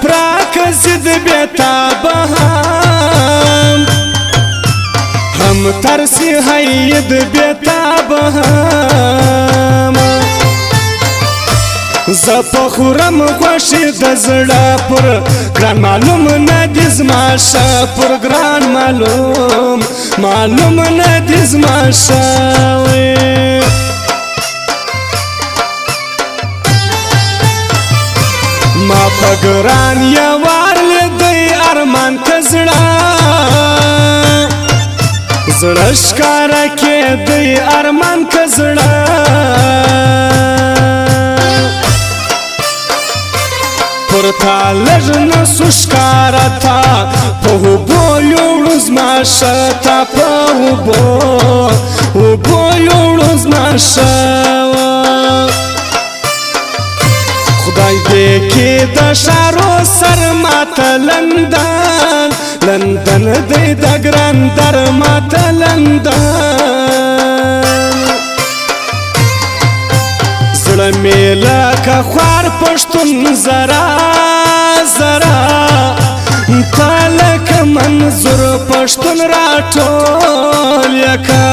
پراک زد بیتابه هم ترسی حید بیتابه زپا خورم خوشی دزڑا پر گران معلوم ندیز ماشا پر گران معلوم ندیز ماشا ما پا گران یوار لیدی ارمان کزڑا زڑشکارا کی دی ارمان کزڑا پرتا لجن سوشکارا تا پهوبو یوڑوز ماشا تا پهوبو یوڑوز ماشا خدای دیکی دا شارو سر ماتا لندن دی دا گران در ماتا لندن زلمیلا که خوار پشتون زرا تالک منظور پشتون را ټول یکا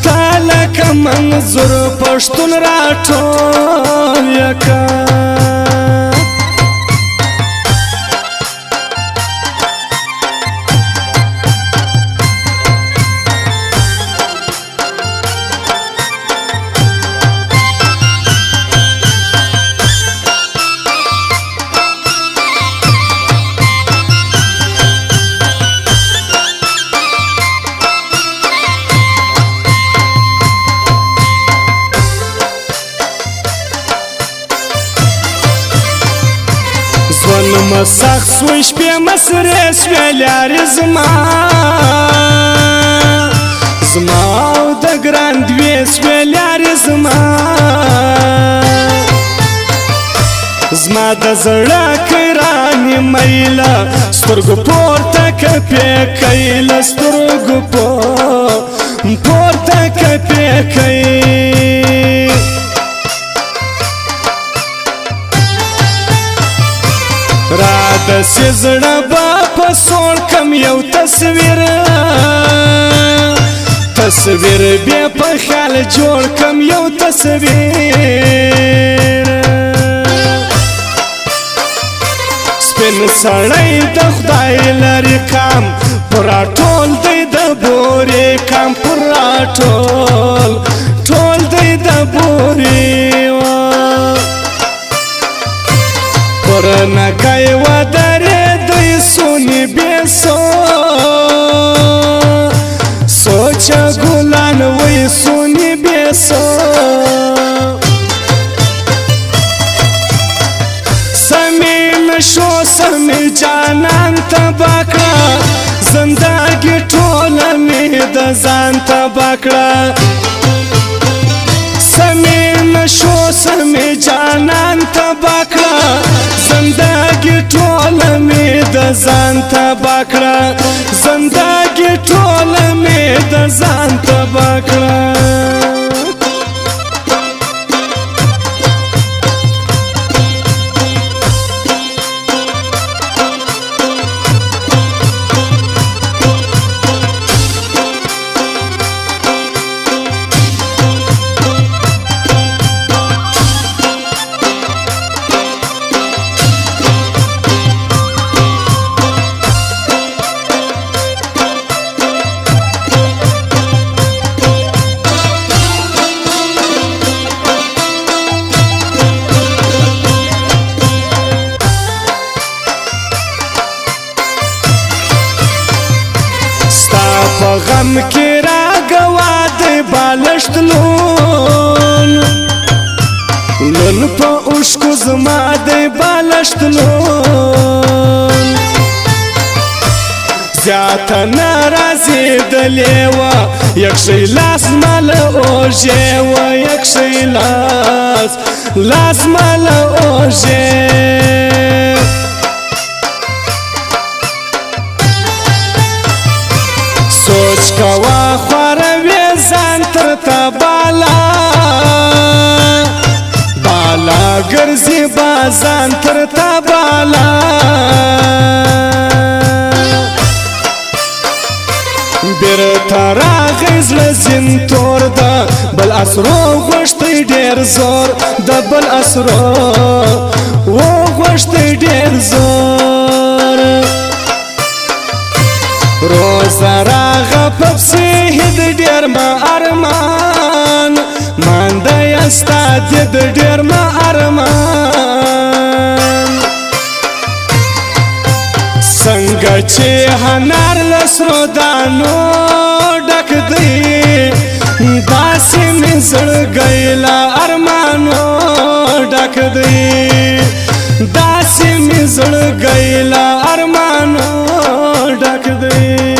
تالک منظور پشتون را ټول یکا زون مسخ سوش بی مسره سویلیاری زما او دا گران دوی سویلیاری زما دا زڑا کرانی میلا سترگو پورتا کپی کئیلا سترگو پورتا کپی کئی را دسی زڑا با پسول کم یو تصویر بیا پا خیال جوڑ کم یو تصویر سپین سڑی دا خدای لری کام پورا ټول دی دا بوری کام پورا ټول دی دا بوری پرنا کئی و داری دی سونی بیسو سوچا گلان وی سونی بیسو سمی نشو سمی جانان تباکڑا زندگی ټوله می د ځان تباکڑا سمی نشو سمی جانان تباکڑا زندگی ټوله می د ځان تبا کړه زندگی ټوله می د ځان تبا کړه په غم کې راګوا د بالښت لون په اوښکو زما د بالښت لون زیاته نارازېدلې وه یک شی لاس ماله اوږې وه یک شی لاس ماله اوږې سوچ کوا خوروی زان تر تا بالا گرزی بازان تر تا بالا بیرته راغی زړه زین تور ده بل اسرو غوښتی ډېر زور د بل اسرو وغوښتی ډېر زور روزه راغه په پسې هد ډېر ما ارمان مانده ستا دید ډېر ما ارمان څنګه چې هنر له سرو دانو ډک دی داسې مې زړګی له ارمانو ډک دی داسې مې زړګی له ارمانو ډک دی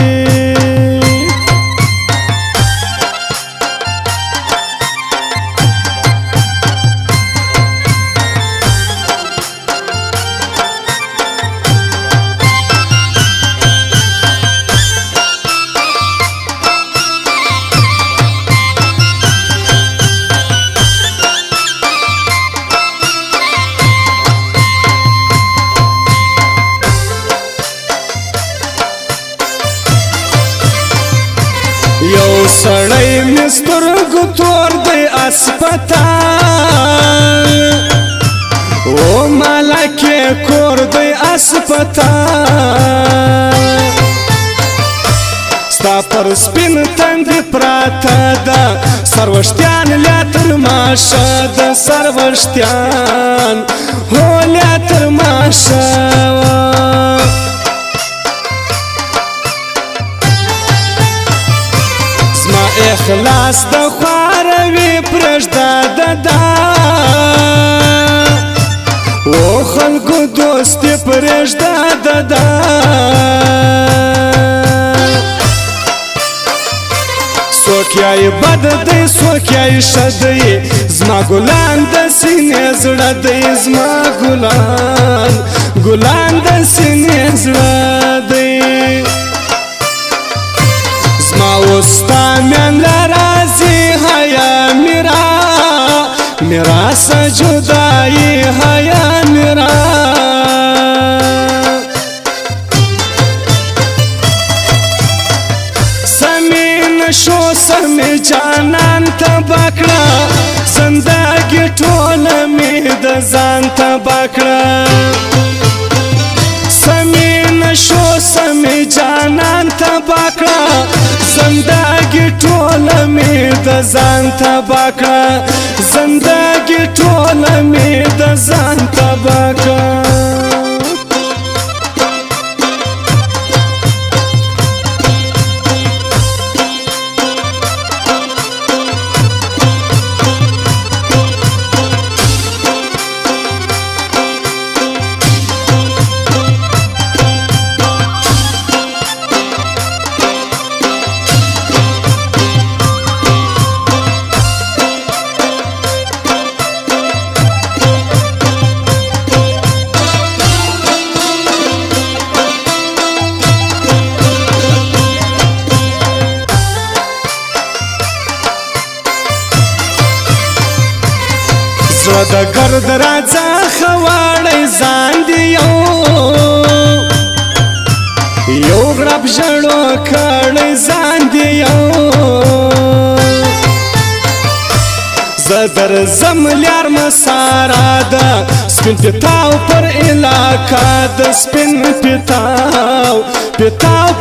یو سړی مې سترګو تور دی اسپتال او ملکې کور دی اسپتال ستا پر سپین تندي پراته ده سروشتیان لیا تر ماشه د سروشتیان هو لیا تر ماشه اخلاص د خواروي پرېږده ددا او خلکو دوستي پرېږده ددا څوک یې بد دی څوک یې ښه دی زما ګلان د سینې زړه دی زما ګلان د سینې زړه دی زما وستا میان لرازی حیا میرا سجدائی حیا میرا سمی نشو سمی جانان تباکڑا زندگی ټول می د ځان تباکڑا سمی نشو سمی جانان تباکڑا زندگی ټوله مې د ځان تباه کړه زندگی ټوله مې د ځان تباه کړه زړه د ګرد راځه خواړی ځان دی یو غرب ژړو کړی ځان دی زه درځم لیار مساره ده سپین پیتاو پر علاقه د سپین پیتاو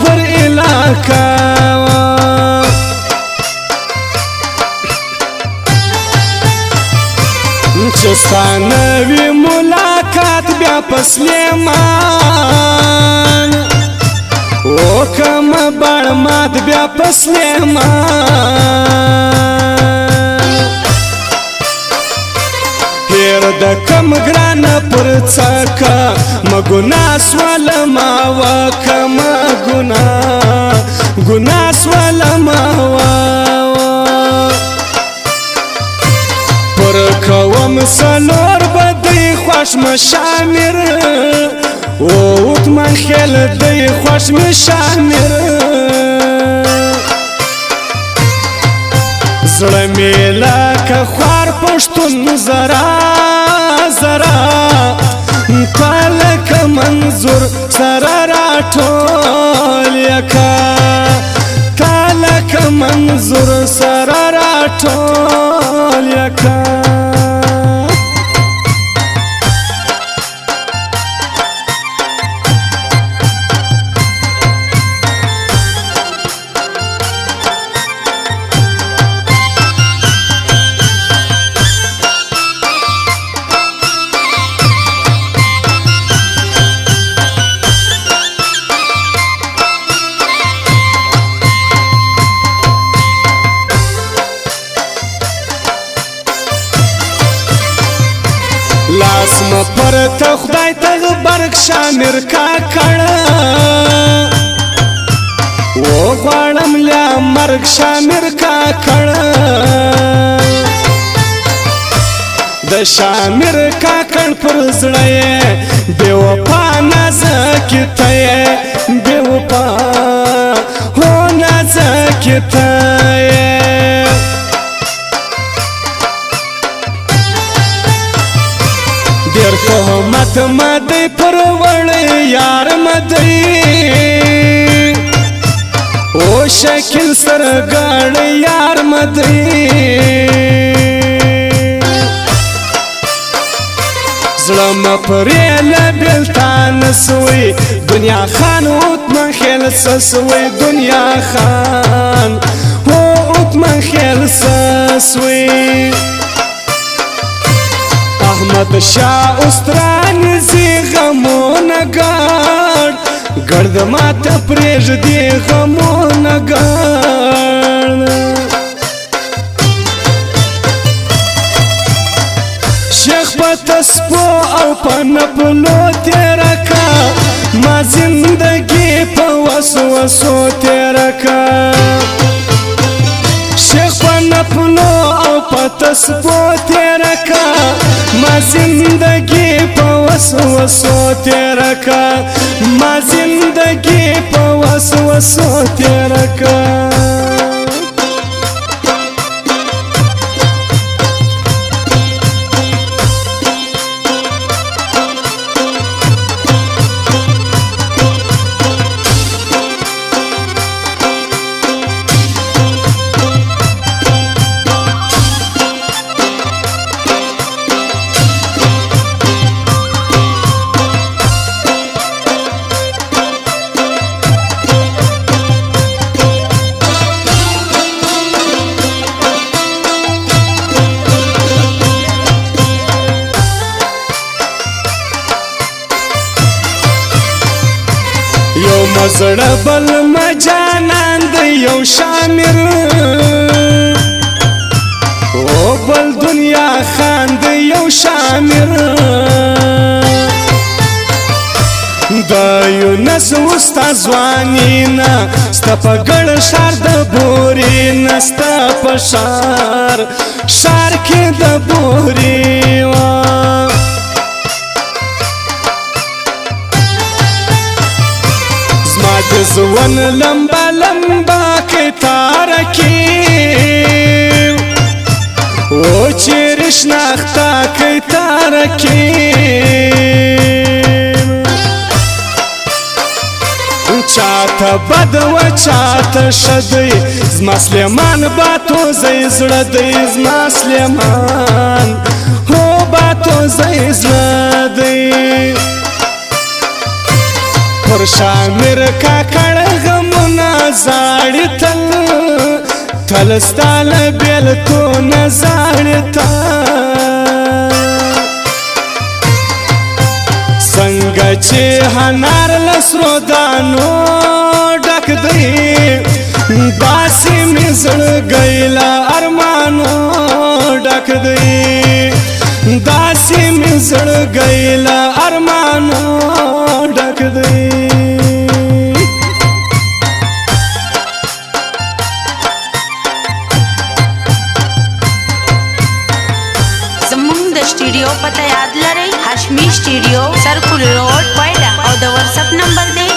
پر علاقه چې ستا نوي ملاقات بیا په سلیمان وکم بړ مات بیا په سلیمان هیر د کم ګرانه پر څکه مګنا سوال ما وکم ګنا سوال ما کوم سلور بدی خوش مشامر اوت من خیل دی خوش مشامر زړه مې لکه خوار پښتون زرا په منظور سره راټول یکا تالک منظور سره راټول یکا لاس ما پر ته خدای ته برک شامر کا کړه و غواړم لا مرګ شامر کا کړه د شامر کا کړ پر زړه بے وفا نازک ته بے وفا هو نازک ته دیر تهمت مدی پر وړی یار مدی او شکل سرګړی یار مدی زړه م پرې لبلتان سوی دنیا خان اوت من خیل سسوی دنیا خان هو اوت من خیل سسوی احمد شاه استران زی غمون گرد گرد مات پریج دی غمون گرد شیخ پتسپو او پنپلو تیرکا ما زندگی پا وسو وسو تیرکا شیخ پنپلو او پتسپو تیرکا ما زندگی پا وسو وسو تیرکا ما زندگی پا وسو وسو تیرکا یو مزړه بل مجانان د یو شامر او بل دنیا خان د یو شامر د یونس استاد ځوانینا ستا په ګړ شار د بورین ستا په شار کې د بوري زون لمبا لمبا کتار کی او چیرش نختا کتار کی چاته بد و چاته شدی زما سلیمان باتو زی زړه دی زما سلیمان هو باتو زی زړه دی پر شامر کا کړ غمنا زاړی تل ستال بیل تو نزاړی تا څنګه چې هنار لسرو دانو ډک دی داسې مې زړګی له ارمانو ډک دی داسې مې زړګی له ارمانو ډک دی स्टूडियो पता याद लरे Hashmi studio circle road Quetta और द व्हाट्सएप नंबर दे